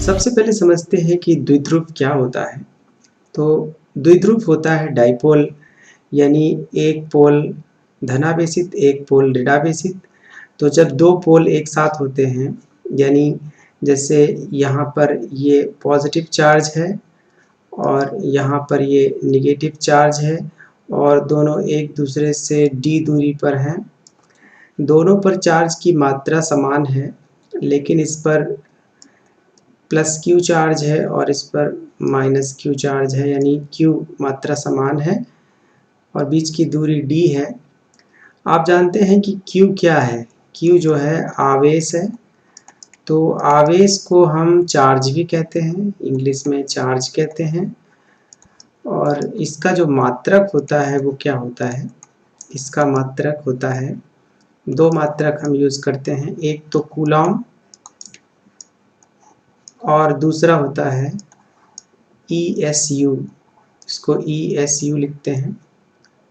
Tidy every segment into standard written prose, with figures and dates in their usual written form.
सबसे पहले समझते हैं कि द्विध्रुव क्या होता है। तो द्विध्रुव होता है डाइपोल, यानी एक पोल धनावेशित एक पोल ऋणावेशित। तो जब दो पोल एक साथ होते हैं, यानी जैसे यहाँ पर ये पॉजिटिव चार्ज है और यहाँ पर ये निगेटिव चार्ज है और दोनों एक दूसरे से d दूरी पर हैं। दोनों पर चार्ज की मात्रा समान है, लेकिन इस पर प्लस q चार्ज है और इस पर माइनस q चार्ज है, यानी q मात्रा समान है और बीच की दूरी d है। आप जानते हैं कि q क्या है। q जो है आवेश है। तो आवेश को हम चार्ज भी कहते हैं, इंग्लिश में चार्ज कहते हैं। और इसका जो मात्रक होता है वो क्या होता है, इसका मात्रक होता है, दो मात्रक हम यूज़ करते हैं, एक तो कूलॉम और दूसरा होता है ESU। इसको ESU लिखते हैं।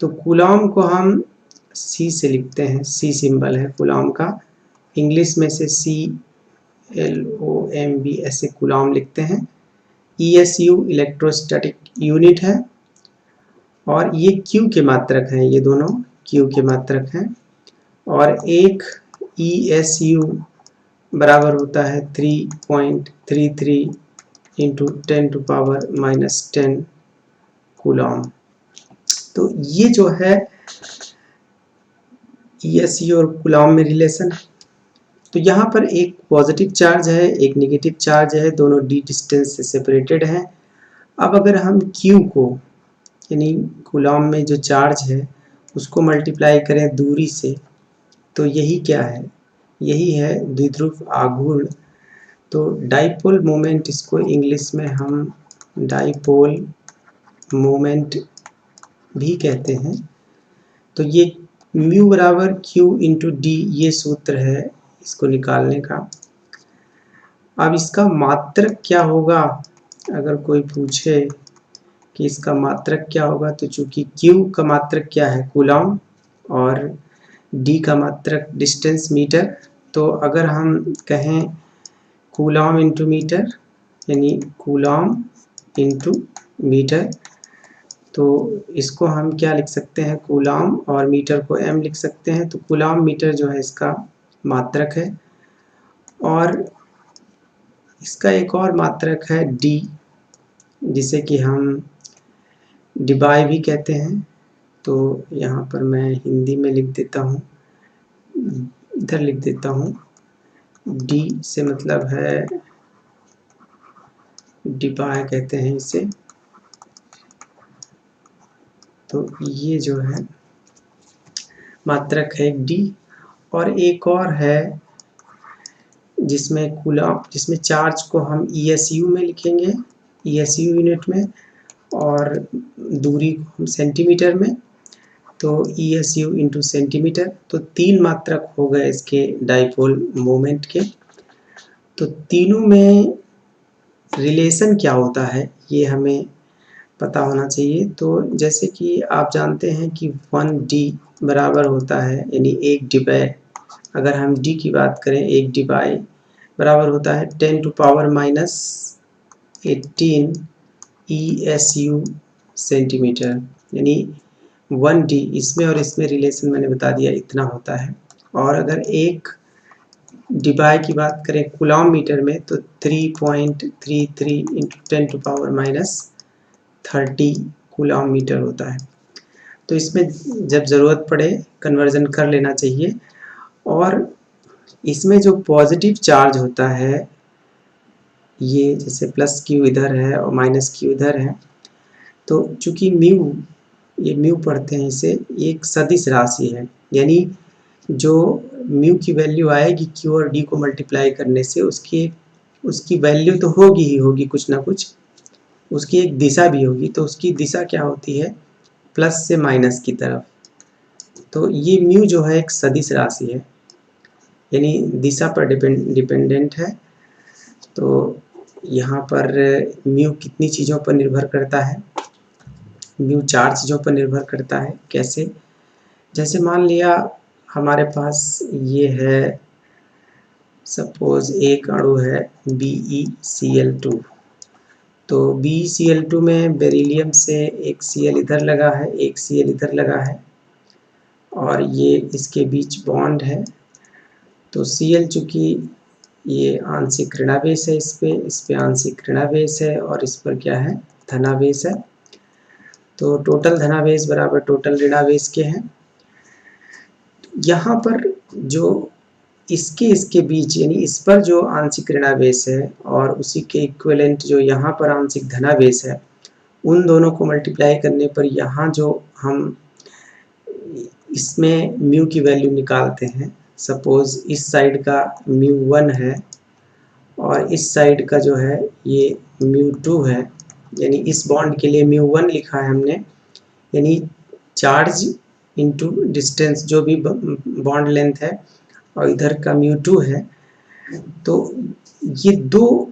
तो कूलॉम को हम C से लिखते हैं, C सिंबल है कूलॉम का, इंग्लिश में से CLOMB ऐसे कूलॉम लिखते हैं। ESU इलेक्ट्रोस्टैटिक यूनिट है और ये Q के मात्रक हैं, ये दोनों Q के मात्रक हैं। और एक ESU बराबर होता है 3.33 इंटू 10⁻⁻10 कूलॉम। तो ये जो है ESU और कूलॉम में रिलेशन है। तो यहाँ पर एक पॉजिटिव चार्ज है, एक नेगेटिव चार्ज है, दोनों d डिस्टेंस से सेपरेटेड हैं। अब अगर हम Q को, यानी कूलॉम में जो चार्ज है उसको मल्टीप्लाई करें दूरी से, तो यही क्या है, यही है द्विध्रुव आघूर्ण। तो डाइपोल मोमेंट, इसको इंग्लिश में हम डाइपोल मोमेंट भी कहते हैं। तो ये म्यू बराबर Q इंटू डी, ये सूत्र है इसको निकालने का। अब इसका मात्रक क्या होगा, अगर कोई पूछे कि इसका मात्रक क्या होगा, तो चूंकि Q का मात्रक क्या है कूलॉम और D का मात्रक डिस्टेंस मीटर, तो अगर हम कहें कूलॉम इंटू मीटर, यानी कूलॉम इंटू मीटर, तो इसको हम क्या लिख सकते हैं, कूलॉम और मीटर को m लिख सकते हैं। तो कूलॉम मीटर जो है इसका मात्रक है। और इसका एक और मात्रक है d, जिसे कि हम डिबाई भी कहते हैं। तो यहाँ पर मैं हिंदी में लिख देता हूँ, इधर लिख देता हूँ, d से मतलब है डिबाई कहते हैं इसे। तो ये जो है मात्रक है d। और एक और है जिसमें कूलॉम, जिसमें चार्ज को हम ESU में लिखेंगे, ESU यूनिट में, और दूरी को हम सेंटीमीटर में। तो ESU इंटू सेंटीमीटर। तो तीन मात्रक हो गए इसके डाइपोल मोमेंट के। तो तीनों में रिलेशन क्या होता है ये हमें पता होना चाहिए। तो जैसे कि आप जानते हैं कि 1D बराबर होता है, यानी एक डिबाई, अगर हम D की बात करें, एक डिबाई बराबर होता है 10⁻⁻18 ESU सेंटीमीटर, यानी 1D। इसमें और इसमें रिलेशन मैंने बता दिया, इतना होता है। और अगर एक डिबाई की बात करें कूलॉम मीटर में, तो 3.33 इंटू 10⁻⁻30 कूलॉम मीटर होता है। तो इसमें जब ज़रूरत पड़े कन्वर्जन कर लेना चाहिए। और इसमें जो पॉजिटिव चार्ज होता है, ये जैसे प्लस Q इधर है और माइनस Q इधर है, तो चूंकि म्यू, ये म्यू पढ़ते हैं इसे, एक सदिश राशि है, यानी जो म्यू की वैल्यू आएगी Q और D को मल्टीप्लाई करने से, उसकी वैल्यू तो होगी ही होगी, कुछ ना कुछ उसकी एक दिशा भी होगी। तो उसकी दिशा क्या होती है, प्लस से माइनस की तरफ। तो ये म्यू जो है एक सदिश राशि है, यानी दिशा पर डिपेंडेंट है। तो यहाँ पर म्यू कितनी चीज़ों पर निर्भर करता है, म्यू चार चीज़ों पर निर्भर करता है। कैसे, जैसे मान लिया हमारे पास ये है सपोज एक अणु है BeCl2, तो BeCl2 में बेरिलियम से एक Cl इधर लगा है, एक Cl इधर लगा है और ये इसके बीच बॉन्ड है। तो Cl चूँकि ये आंशिक ऋणावेश है, इस पे आंशिक ऋणावेश है और इस पर क्या है, धनावेश है। तो टोटल धनावेश बराबर टोटल ऋणावेश के हैं। यहाँ पर जो इसके बीच यानी इस पर जो आंशिक ऋणावेश है और उसी के इक्विवेलेंट जो यहाँ पर आंशिक धनावेश है, उन दोनों को मल्टीप्लाई करने पर यहाँ जो हम इसमें म्यू की वैल्यू निकालते हैं, सपोज इस साइड का μ1 है और इस साइड का जो है ये μ2 है, यानी इस बॉन्ड के लिए μ1 लिखा है हमने, यानी चार्ज इनटू डिस्टेंस जो भी बॉन्ड लेंथ है, और इधर का μ2 है। तो ये दो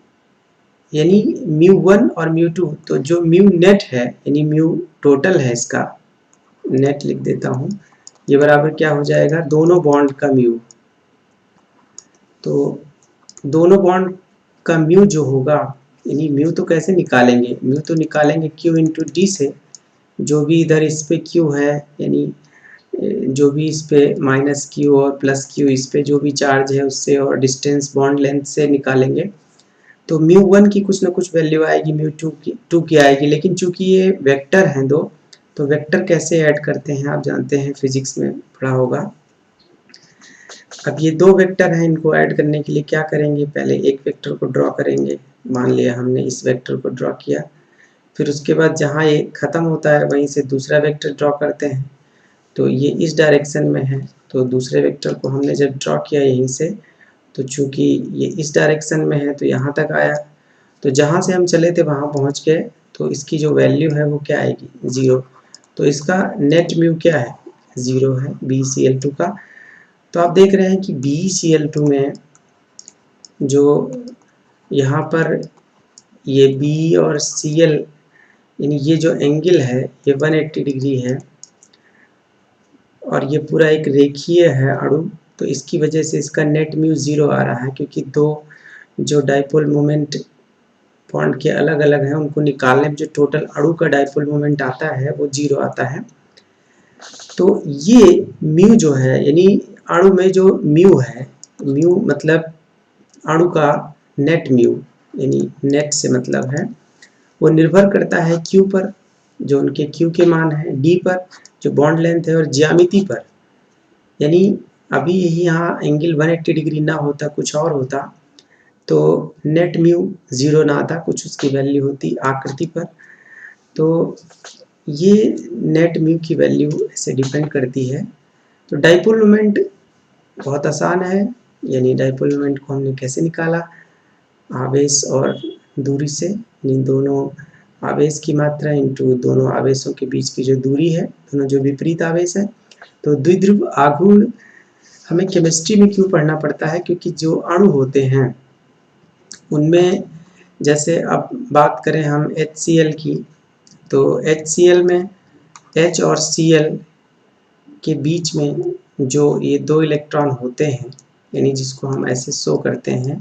यानी μ1 और μ2, तो जो म्यू नेट है यानी म्यू टोटल है, इसका नेट लिख देता हूँ, ये बराबर क्या हो जाएगा, दोनों बॉन्ड का म्यू। तो दोनों बॉन्ड का म्यू जो होगा, यानी म्यू तो कैसे निकालेंगे, म्यू तो निकालेंगे Q इंटू डी से, जो भी इधर इस पे Q है, यानी जो भी इस पे माइनस Q और प्लस Q इस पे जो भी चार्ज है उससे, और डिस्टेंस बॉन्ड लेंथ से निकालेंगे। तो μ1 की कुछ ना कुछ वैल्यू आएगी, μ2 की आएगी, लेकिन चूंकि ये वेक्टर हैं दो, तो वेक्टर कैसे ऐड करते हैं आप जानते हैं, फिजिक्स में पढ़ा होगा। अब ये दो वेक्टर हैं, इनको ऐड करने के लिए क्या करेंगे, पहले एक वेक्टर को ड्रॉ करेंगे, मान लिया हमने इस वेक्टर को ड्रॉ किया, फिर उसके बाद जहाँ ये ख़त्म होता है वहीं से दूसरा वेक्टर ड्रॉ करते हैं। तो ये इस डायरेक्शन में है, तो दूसरे वेक्टर को हमने जब ड्रॉ किया यहीं से, तो चूँकि ये इस डायरेक्शन में है तो यहाँ तक आया, तो जहाँ से हम चले थे वहाँ पहुँच गए, तो इसकी जो वैल्यू है वो क्या आएगी, 0। तो इसका नेट म्यू क्या है, 0 है BeCl2 का। तो आप देख रहे हैं कि BeCl2 में जो यहाँ पर ये B और Cl यानी ये जो एंगल है ये 180 डिग्री है और ये पूरा एक रेखीय है अणु, तो इसकी वजह से इसका नेट म्यू 0 आ रहा है, क्योंकि दो जो डाइपोल मोमेंट बॉन्ड के अलग अलग हैं उनको निकालने में जो टोटल अणु का डाइपोल मोमेंट आता है वो 0 आता है। तो ये म्यू जो है यानी अणु में जो म्यू है, म्यू मतलब अणु का नेट म्यू, यानी नेट से मतलब है, वो निर्भर करता है Q पर, जो उनके Q के मान है, D पर जो बॉन्ड लेंथ है, और ज्यामिति पर। यानी अभी यही यहाँ एंगल 180 डिग्री ना होता, कुछ और होता, तो नेट म्यू 0 ना आता, कुछ उसकी वैल्यू होती आकृति पर। तो ये नेट म्यू की वैल्यू ऐसे डिपेंड करती है। तो डाइपोल मोमेंट बहुत आसान है, यानी डाइपोल मोमेंट को हमने कैसे निकाला, आवेश और दूरी से, इन दोनों आवेश की मात्रा इंटू दोनों आवेशों के बीच की जो दूरी है, दोनों जो विपरीत आवेश है। तो द्विध्रुव आघूर्ण हमें केमिस्ट्री में क्यों पढ़ना पड़ता है, क्योंकि जो अणु होते हैं उनमें, जैसे अब बात करें हम HCl की, तो HCl में H और Cl के बीच में जो ये दो इलेक्ट्रॉन होते हैं, यानी जिसको हम ऐसे शो करते हैं,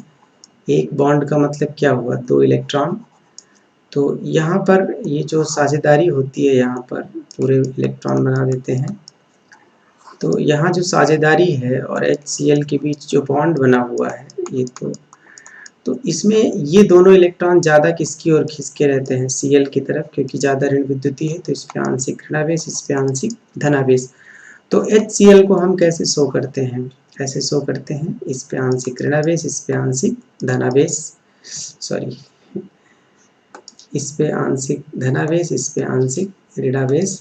एक बॉन्ड का मतलब क्या हुआ, दो इलेक्ट्रॉन। तो यहाँ पर ये जो साझेदारी होती है, यहाँ पर पूरे इलेक्ट्रॉन बना देते हैं। तो यहाँ जो साझेदारी है और HCl के बीच जो बॉन्ड बना हुआ है, ये तो इसमें ये दोनों इलेक्ट्रॉन ज़्यादा किसकी ओर खिसके रहते हैं, Cl की तरफ, क्योंकि ज़्यादा ऋण विद्युती है, तो इस पे आंशिक ऋणावेश, इस पे आंशिक धनावेश। तो HCl को हम कैसे शो करते हैं, ऐसे शो करते हैं, इस पे आंशिक ऋणावेश, इस पे आंशिक धनावेश, सॉरी, इस पे आंशिक धनावेश, इस पे आंशिक ऋणावेश।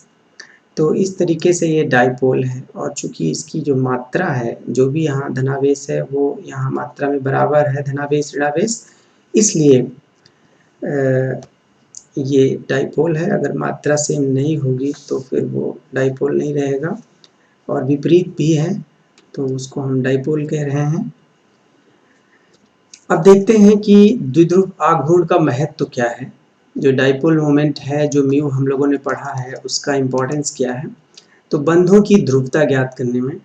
तो इस तरीके से ये डाइपोल है, और चूंकि इसकी जो मात्रा है, जो भी यहाँ धनावेश है वो यहाँ मात्रा में बराबर है धनावेश ऋणावेश, इसलिए ये डाइपोल है। अगर मात्रा सेम नहीं होगी तो फिर वो डाइपोल नहीं रहेगा, और विपरीत भी है तो उसको हम डाइपोल कह रहे हैं। अब देखते हैं कि द्विध्रुव आघूर्ण का महत्व क्या है, जो डाइपोल मोमेंट है, जो म्यू हम लोगों ने पढ़ा है, उसका इम्पोर्टेंस क्या है। तो बंधों की ध्रुवता ज्ञात करने में,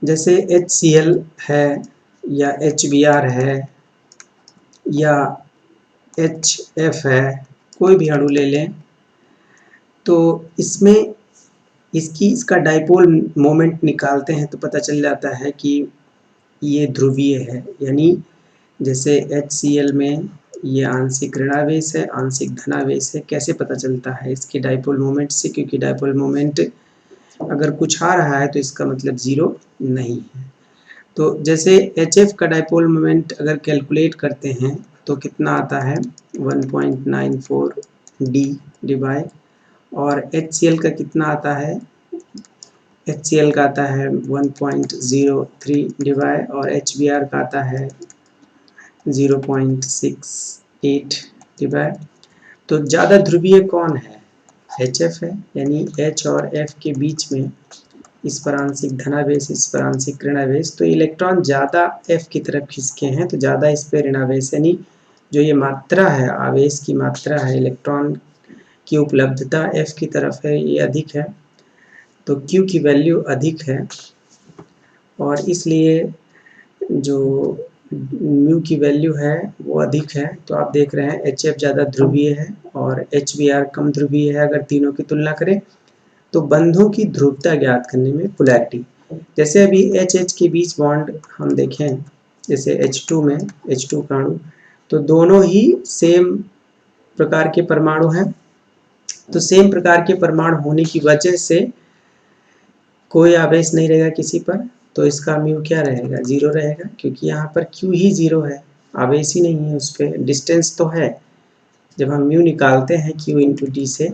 जैसे HCl है या HBr है या HF है, कोई भी अणु ले लें, तो इसमें इसका डाइपोल मोमेंट निकालते हैं तो पता चल जाता है कि ये ध्रुवीय है। यानी जैसे HCl में ये आंशिक ऋणावेश है, आंशिक धनावेश है। कैसे पता चलता है? इसके डाइपोल मोमेंट से, क्योंकि डाइपोल मोमेंट अगर कुछ आ रहा है तो इसका मतलब ज़ीरो नहीं है। तो जैसे HF का डाइपोल मोमेंट अगर कैलकुलेट करते हैं तो कितना आता है 1.94 D डिवाइड, और HCl का कितना आता है, HCl का आता है 1.03 डिवाइड, और HBr का आता है 0.68 डिवाइड। तो ज़्यादा ध्रुवीय कौन है? HF है। यानी H और F के बीच में इस पर आंशिक धनावेश, इस पर आंशिक ऋणावेश, तो इलेक्ट्रॉन ज़्यादा F की तरफ खिसके हैं तो ज़्यादा इस पर ऋणावेश, यानी जो ये मात्रा है, आवेश की मात्रा है, इलेक्ट्रॉन की उपलब्धता F की तरफ है, ये अधिक है। तो Q की वैल्यू अधिक है और इसलिए जो म्यू की वैल्यू है वो अधिक है। तो आप देख रहे हैं HF ज़्यादा ध्रुवीय है और HBr कम ध्रुवीय है। अगर तीनों की तुलना करें तो बंधों की ध्रुवता ज्ञात करने में पोलैरिटी, जैसे अभी HH के बीच बॉन्ड हम देखें, जैसे H2 में H2 का अणु, तो दोनों ही सेम प्रकार के परमाणु हैं। तो सेम प्रकार के परमाणु होने की वजह से कोई आवेश नहीं रहेगा किसी पर, तो इसका म्यू क्या रहेगा? जीरो रहेगा, क्योंकि यहाँ पर Q ही जीरो है, आवेश ही नहीं है उस पर। डिस्टेंस तो है, जब हम म्यू निकालते हैं Q इंटू डी से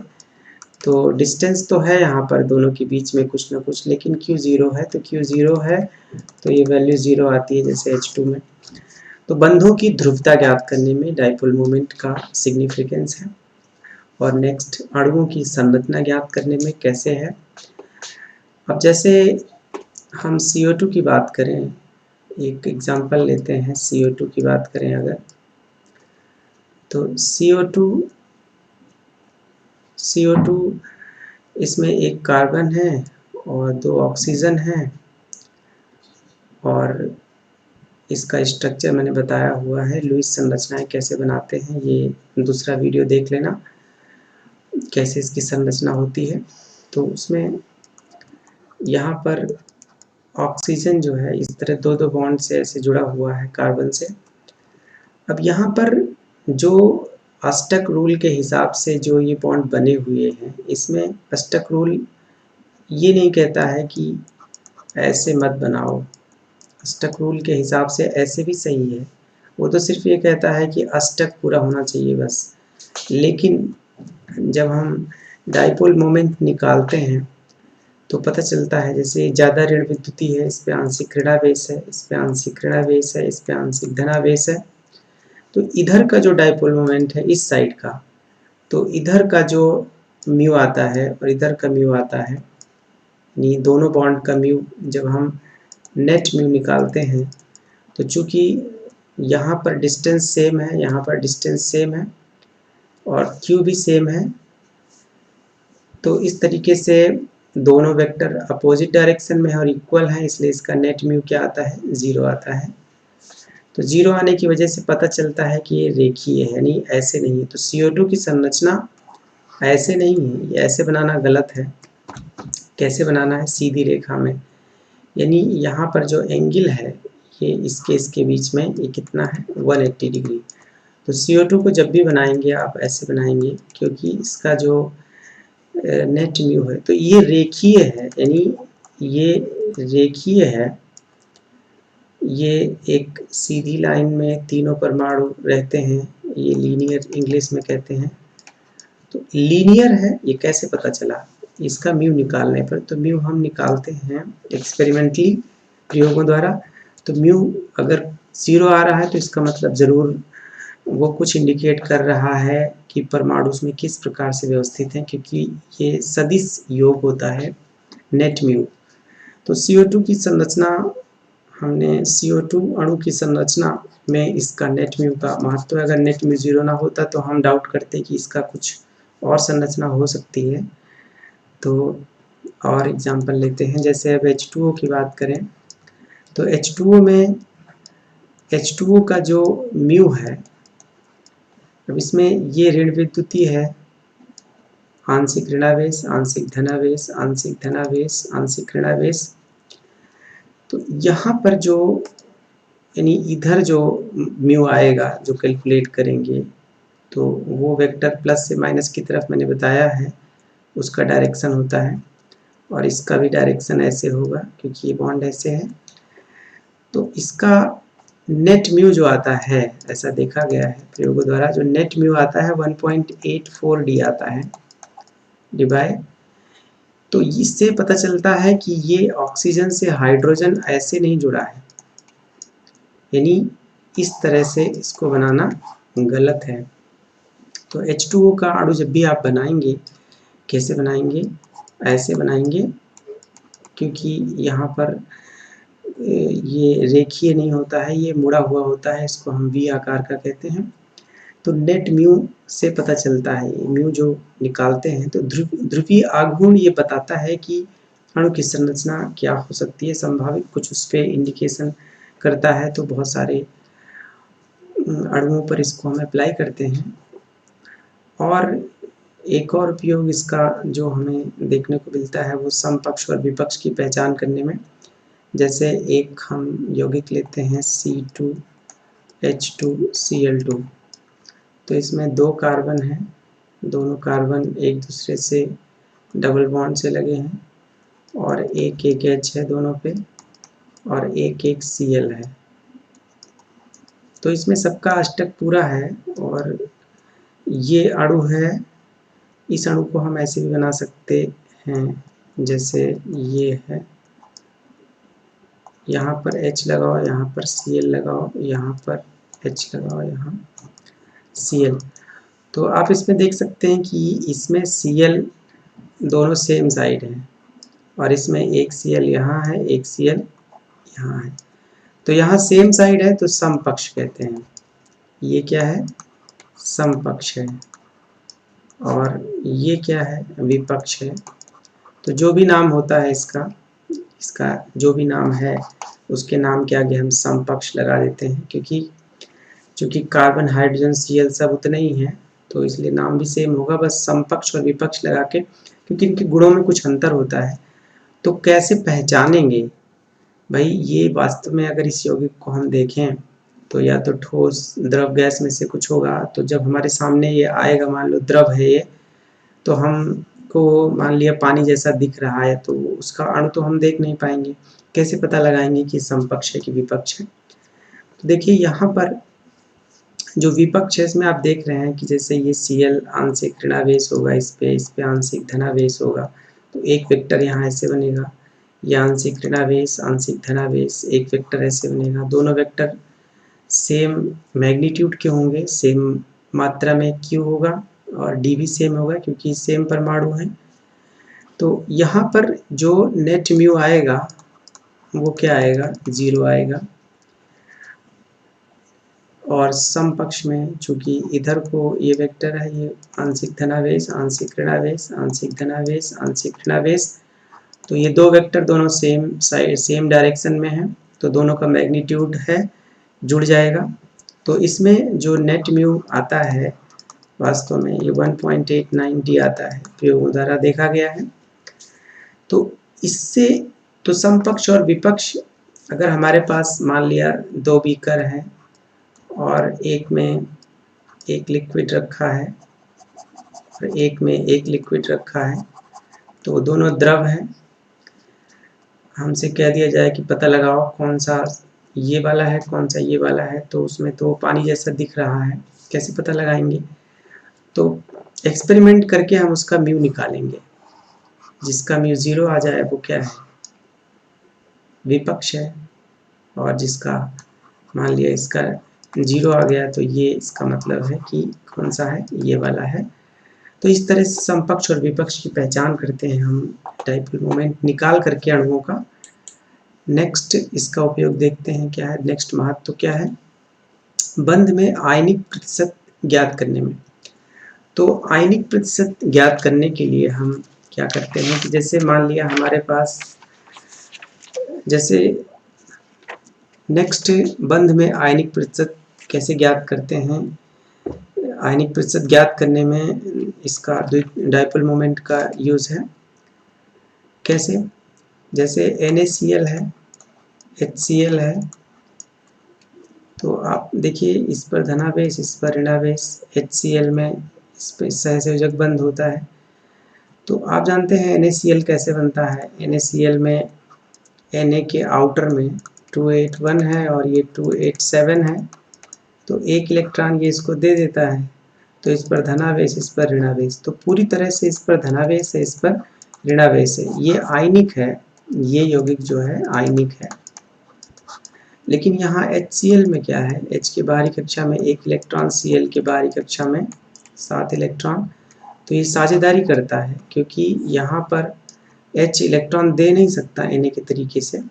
तो डिस्टेंस तो है यहाँ पर दोनों के बीच में कुछ ना कुछ, लेकिन Q जीरो है, तो Q जीरो है तो ये वैल्यू जीरो आती है जैसे H2 में। तो बंधों की ध्रुवता ज्ञात करने में डाइपोल मोमेंट का सिग्निफिकेंस है। और नेक्स्ट, अणुओं की संरचना ज्ञात करने में कैसे है। अब जैसे हम CO2 की बात करें, एक एग्जांपल लेते हैं, CO2 की बात करें अगर, तो CO2 इसमें एक कार्बन है और दो ऑक्सीजन है, और इसका स्ट्रक्चर मैंने बताया हुआ है। लुईस संरचनाएं कैसे बनाते हैं ये दूसरा वीडियो देख लेना, कैसे इसकी संरचना होती है। तो उसमें यहाँ पर ऑक्सीजन जो है इस तरह दो दो बॉन्ड से ऐसे जुड़ा हुआ है कार्बन से। अब यहाँ पर जो अष्टक रूल के हिसाब से जो ये बॉन्ड बने हुए हैं, इसमें अष्टक रूल ये नहीं कहता है कि ऐसे मत बनाओ, अष्टक रूल के हिसाब से ऐसे भी सही है, वो तो सिर्फ ये कहता है कि अष्टक पूरा होना चाहिए बस। लेकिन जब हम डाइपोल मोमेंट निकालते हैं तो पता चलता है, जैसे ज़्यादा ऋण विद्युती है, इस पे आंशिक ऋणावेश है, इस पे आंशिक ऋणावेश है, इस पे आंशिक धनावेश है, तो इधर का जो डाइपोल मोमेंट है इस साइड का, तो इधर का जो म्यू आता है और इधर का म्यू आता है, यानी दोनों बॉन्ड का म्यू जब हम नेट म्यू निकालते हैं तो चूंकि यहाँ पर डिस्टेंस सेम है, यहाँ पर डिस्टेंस सेम है और Q भी सेम है, तो इस तरीके से दोनों वेक्टर अपोजिट डायरेक्शन में है और इक्वल है, इसलिए इसका नेट म्यू क्या आता है? जीरो आता है। तो जीरो आने की वजह से पता चलता है कि ये रेखीय है, यानी ऐसे नहीं है। तो CO2 की संरचना ऐसे नहीं है, ये ऐसे बनाना गलत है। कैसे बनाना है? सीधी रेखा में, यानी यहाँ पर जो एंगल है ये इसके बीच में ये कितना है? 180 डिग्री। तो CO2 को जब भी बनाएंगे आप ऐसे बनाएंगे, क्योंकि इसका जो नेट म्यू है तो ये रेखीय है, यानी ये रेखीय है, ये एक सीधी लाइन में तीनों परमाणु रहते हैं, ये लीनियर इंग्लिश में कहते हैं। तो लीनियर है, ये कैसे पता चला? इसका म्यू निकालने पर, तो म्यू हम निकालते हैं एक्सपेरिमेंटली प्रयोगों द्वारा। तो म्यू अगर जीरो आ रहा है तो इसका मतलब ज़रूर वो कुछ इंडिकेट कर रहा है कि परमाणु उसमें किस प्रकार से व्यवस्थित हैं, क्योंकि ये सदिश योग होता है नेट म्यू। तो CO2 की संरचना, हमने CO2 अणु की संरचना में इसका नेट म्यू का महत्व, अगर नेट म्यू जीरो ना होता तो हम डाउट करते कि इसका कुछ और संरचना हो सकती है। तो और एग्जांपल लेते हैं, जैसे अब H2O की बात करें तो H2O में H2O का जो म्यू है, अब इसमें ये ऋण विद्युती है, आंशिक ऋणावेश, आंशिक धनावेश, आंशिक धनावेश, आंशिक ऋणावेश। तो यहाँ पर जो यानी इधर जो म्यू आएगा जो कैलकुलेट करेंगे, तो वो वेक्टर प्लस से माइनस की तरफ मैंने बताया है उसका डायरेक्शन होता है, और इसका भी डायरेक्शन ऐसे होगा क्योंकि ये बॉन्ड ऐसे है। तो इसका नेट म्यू जो आता है, ऐसा देखा गया है प्रयोगों द्वारा, जो नेट म्यू आता है 1.84 डी आता है डिवाइड। तो इससे पता चलता है कि ये ऑक्सीजन से हाइड्रोजन ऐसे नहीं जुड़ा है, यानी इस तरह से इसको बनाना गलत है। तो H2O का अणु जब भी आप बनाएंगे, कैसे बनाएंगे, ऐसे बनाएंगे, क्योंकि यहाँ पर ये रेखीय नहीं होता है, ये मुड़ा हुआ होता है, इसको हम वी आकार का कहते हैं। तो नेट म्यू से पता चलता है, म्यू जो निकालते हैं तो ध्रुवीय आघूर्ण ये बताता है कि अणु की संरचना क्या हो सकती है, संभावित कुछ उस पर इंडिकेशन करता है। तो बहुत सारे अणुओं पर इसको हम अप्लाई करते हैं। और एक और उपयोग इसका जो हमें देखने को मिलता है वो समपक्ष और विपक्ष की पहचान करने में। जैसे एक हम यौगिक लेते हैं C2H2Cl2, तो इसमें 2 कार्बन हैं, दोनों कार्बन एक दूसरे से डबल बॉन्ड से लगे हैं, और एक एक H है दोनों पे, और एक एक Cl है। तो इसमें सबका अष्टक पूरा है, और ये अणु है, इस अणु को हम ऐसे भी बना सकते हैं जैसे ये है, यहाँ पर H लगाओ, यहाँ पर Cl लगाओ, यहाँ पर H लगाओ, यहाँ Cl। तो आप इसमें देख सकते हैं कि इसमें Cl दोनों सेम साइड है, और इसमें एक Cl यहाँ है, एक Cl यहाँ है। तो यहाँ सेम साइड है तो समपक्ष कहते हैं। ये क्या है, समपक्ष है, और ये क्या है, विपक्ष है। तो जो भी नाम होता है इसका जो भी नाम है उसके नाम के आगे हम समपक्ष लगा देते हैं, क्योंकि कार्बन हाइड्रोजन Cl सब उतने ही हैं, तो इसलिए नाम भी सेम होगा, बस समपक्ष और विपक्ष लगा के, क्योंकि इनके गुणों में कुछ अंतर होता है। तो कैसे पहचानेंगे भाई, ये वास्तव में अगर इस यौगिक को हम देखें तो या तो ठोस द्रव गैस में से कुछ होगा, तो जब हमारे सामने ये आएगा, मान लो द्रव है ये, तो हमको मान लिया पानी जैसा दिख रहा है, तो उसका अणु तो हम देख नहीं पाएंगे, कैसे पता लगाएंगे कि समपक्ष है कि विपक्ष है। तो देखिए यहाँ पर जो विपक्ष है इसमें आप देख रहे हैं कि जैसे ये Cl आंशिक ऋणावेश होगा, इस पे आंशिक धनावेश होगा, तो एक वेक्टर यहाँ ऐसे बनेगा, ये आंशिक ऋणावेश आंशिक धनावेश, एक वेक्टर ऐसे बनेगा। दोनों वेक्टर सेम मैग्नीट्यूड के होंगे, सेम मात्रा में Q होगा, और D भी सेम होगा क्योंकि सेम परमाणु है। तो यहाँ पर जो नेट म्यू आएगा वो क्या आएगा, 0 आएगा। और समपक्ष में चूंकि इधर को ये वेक्टर है, ये आंशिक धनावेश आंशिक ऋणावेश आंशिक धनावेश आंशिक ऋणावेश, तो ये दो वेक्टर दोनों सेम साइड सेम डायरेक्शन में है, तो दोनों का मैग्नीट्यूड है, जुड़ जाएगा। तो इसमें जो नेट म्यू आता है वास्तव में ये 1.89 डी आता है, प्रयोगों द्वारा देखा गया है। तो इससे तो समपक्ष और विपक्ष, अगर हमारे पास मान लिया 2 बीकर हैं और एक में एक लिक्विड रखा है और एक में एक लिक्विड रखा है, तो दोनों द्रव हैं, हमसे कह दिया जाए कि पता लगाओ कौन सा ये वाला है कौन सा ये वाला है, तो उसमें तो पानी जैसा दिख रहा है, कैसे पता लगाएंगे। तो एक्सपेरिमेंट करके हम उसका म्यू निकालेंगे, जिसका म्यू 0 आ जाए वो क्या है, विपक्ष है, और जिसका मान लिया इसका 0 आ गया तो ये इसका मतलब है कि कौन सा है, ये वाला है। तो इस तरह से समपक्ष और विपक्ष की पहचान करते हैं हम डाइपोल मोमेंट निकाल करके अणुओं का। नेक्स्ट इसका उपयोग देखते हैं क्या है, नेक्स्ट महत्व क्या है, बंध में आयनिक प्रतिशत ज्ञात करने में। तो आयनिक प्रतिशत ज्ञात करने के लिए हम क्या करते हैं कि जैसे मान लिया हमारे पास, जैसे नेक्स्ट, बंध में आयनिक प्रतिशत कैसे ज्ञात करते हैं। आयनिक प्रतिशत ज्ञात करने में इसका डाइपोल मोमेंट का यूज है। कैसे, जैसे NaCl है, HCl है, तो आप देखिए इस पर धनावेश, इस पर ऋणावेश, HCl में इस पर सहसंयोजक बंध होता है। तो आप जानते हैं NaCl कैसे बनता है। NaCl में Na के आउटर में 281 है और ये 287 है, तो एक इलेक्ट्रॉन ये इसको दे देता है, तो इस पर धनावेश, इस पर ऋणावेश, तो पूरी तरह से इस पर धनावेश है, इस पर ऋणावेश है, ये आयनिक है, ये यौगिक जो है आयनिक है। लेकिन यहाँ HCl में क्या है, H के बाहरी कक्षा में 1 इलेक्ट्रॉन, Cl के बाहरी कक्षा में 7 इलेक्ट्रॉन, तो ये साझेदारी करता है, क्योंकि यहाँ पर H इलेक्ट्रॉन दे नहीं सकता Na के तरीके से,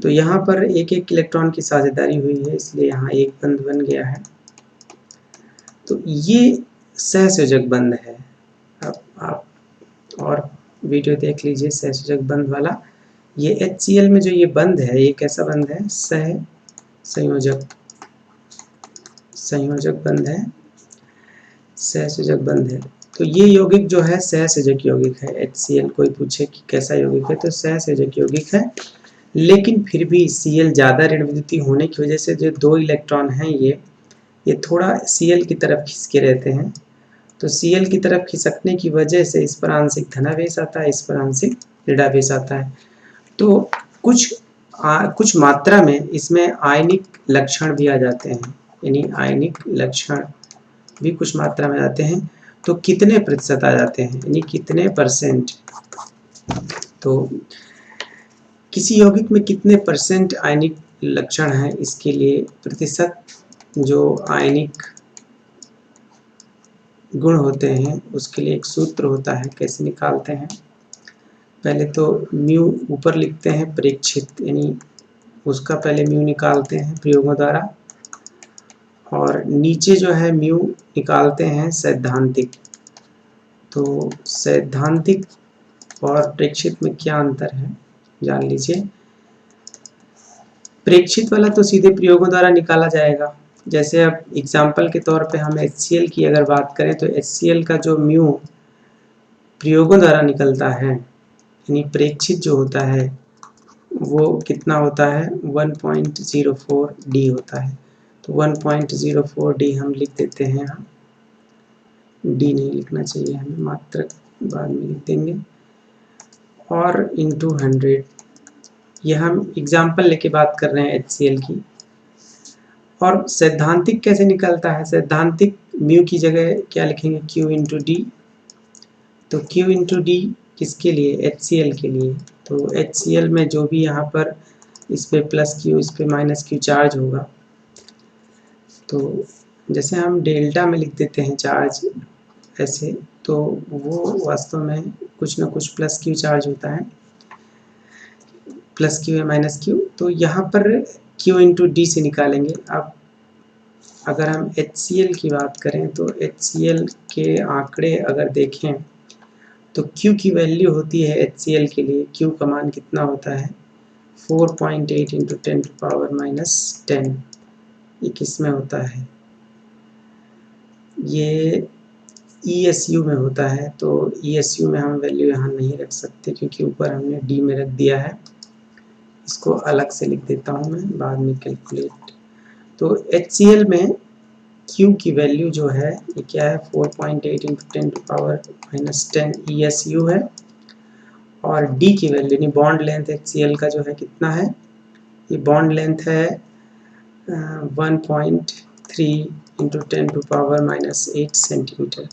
तो यहाँ पर एक एक इलेक्ट्रॉन की साझेदारी हुई है, इसलिए यहाँ एक बंध बन गया है। तो ये सहसंयोजक बंध है। अब आप और वीडियो देख लीजिए सहसंयोजक बंध वाला। ये HCl में जो ये बंध है, ये कैसा बंध है, संयोजक बंध है, सहसंयोजक बंध है। तो ये यौगिक जो है सहसंयोजक यौगिक है। HCl कोई पूछे कि कैसा यौगिक है, तो सहसंयोजक यौगिक है। लेकिन फिर भी Cl ज़्यादा ऋण विद्युतीय होने की वजह से जो 2 इलेक्ट्रॉन हैं ये थोड़ा Cl की तरफ खिसके रहते हैं, तो Cl की तरफ खिसकने की वजह से इस पर आंशिक धनावेश आता है, इस पर आंशिक ऋणावेश आता है। तो कुछ मात्रा में इसमें आयनिक लक्षण भी आ जाते हैं, यानी आयनिक लक्षण भी कुछ मात्रा में आते हैं। तो कितने प्रतिशत आ जाते हैं, यानी कितने परसेंट, तो किसी यौगिक में कितने परसेंट आयनिक लक्षण है, इसके लिए प्रतिशत जो आयनिक गुण होते हैं उसके लिए एक सूत्र होता है। कैसे निकालते हैं, पहले तो म्यू ऊपर लिखते हैं प्रेक्षित, यानी उसका पहले म्यू निकालते हैं प्रयोगों द्वारा, और नीचे जो है म्यू निकालते हैं सैद्धांतिक। तो सैद्धांतिक और प्रेक्षित में क्या अंतर है जान लीजिए। प्रेक्षित वाला तो सीधे प्रयोगों द्वारा निकाला जाएगा। जैसे अब एग्जाम्पल के तौर पे हम HCl की अगर बात करें, तो HCl का जो म्यू प्रयोगों द्वारा निकलता है, यानी प्रेक्षित जो होता है वो कितना होता है, 1.04 D होता है। तो 1.04 D हम लिख देते हैं यहाँ, D नहीं लिखना चाहिए हमें, मात्रक बाद में लिख देंगे, और इंटू 100। ये हम एग्जाम्पल लेके बात कर रहे हैं HCl की। और सैद्धांतिक कैसे निकलता है, सैद्धांतिक म्यू की जगह क्या लिखेंगे, Q इंटू डी। तो Q इंटू डी किसके लिए, HCl के लिए। तो HCl में जो भी यहाँ पर इस पे प्लस Q, इस पे माइनस Q चार्ज होगा, तो जैसे हम डेल्टा में लिख देते हैं चार्ज ऐसे, तो वो वास्तव में कुछ ना कुछ प्लस Q चार्ज होता है, प्लस Q या माइनस Q। तो यहाँ पर Q इंटू डी से निकालेंगे। अब अगर हम HCl की बात करें, तो HCl के आंकड़े अगर देखें, तो Q की वैल्यू होती है HCl के लिए, Q का मान कितना होता है, 4.8 इंटू 10⁻⁻10। ये किस में होता है, ये ESU में होता है। तो ESU में हम वैल्यू यहाँ नहीं रख सकते, क्योंकि ऊपर हमने D में रख दिया है। इसको अलग से लिख देता हूँ मैं, बाद में कैलकुलेट। तो HCl में Q की वैल्यू जो है ये क्या है, 4.8 इंटू 10⁻⁻10 ESU है, और D की वैल्यू यानी बॉन्ड लेंथ HCl का जो है कितना है, ये बॉन्ड लेंथ है 1.3 इंटू 10⁻⁻8 सेंटीमीटर।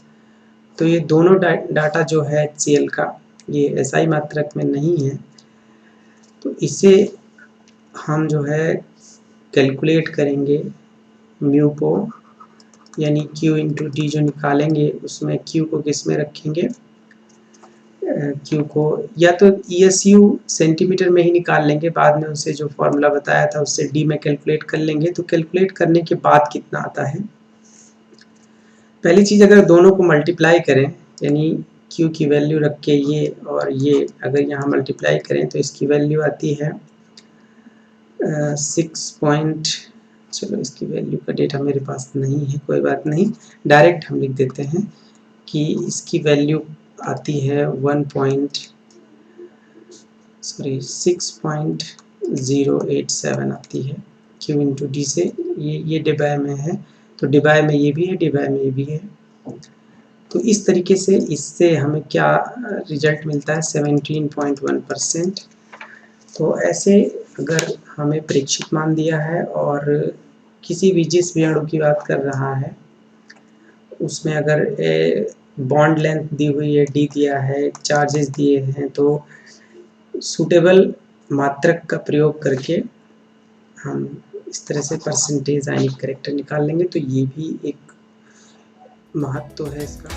तो ये दोनों डाटा जो है HCl का, ये SI मात्रक में नहीं है, तो इसे हम जो है कैलकुलेट करेंगे म्यू को, यानी Q इंटू डी जो निकालेंगे उसमें Q को किस में रखेंगे, Q को या तो ESU सेंटीमीटर में ही निकाल लेंगे, बाद में उसे जो फॉर्मूला बताया था उससे D में कैलकुलेट कर लेंगे। तो कैलकुलेट करने के बाद कितना आता है, पहली चीज़ अगर दोनों को मल्टीप्लाई करें, यानी Q की वैल्यू रख के ये और ये अगर यहाँ मल्टीप्लाई करें, तो इसकी वैल्यू आती है 6 पॉइंट, चलो इसकी वैल्यू का डेटा मेरे पास नहीं है, कोई बात नहीं, डायरेक्ट हम लिख देते हैं कि इसकी वैल्यू आती है 6.087 आती है Q इंटू डी से। ये डिवाई में है, तो डिवाई में ये भी है, डिवाई में ये भी है। तो इस तरीके से इससे हमें क्या रिजल्ट मिलता है, 17.1%। तो ऐसे अगर हमें प्रेक्षित मान दिया है और किसी भी जिस भी अणु की बात कर रहा है उसमें अगर बॉन्ड लेंथ दी हुई है, डी दिया है, चार्जेस दिए हैं, तो सूटेबल मात्रक का प्रयोग करके हम इस तरह से परसेंटेज आयनिक कैरेक्टर निकाल लेंगे। तो ये भी एक महत्व है इसका।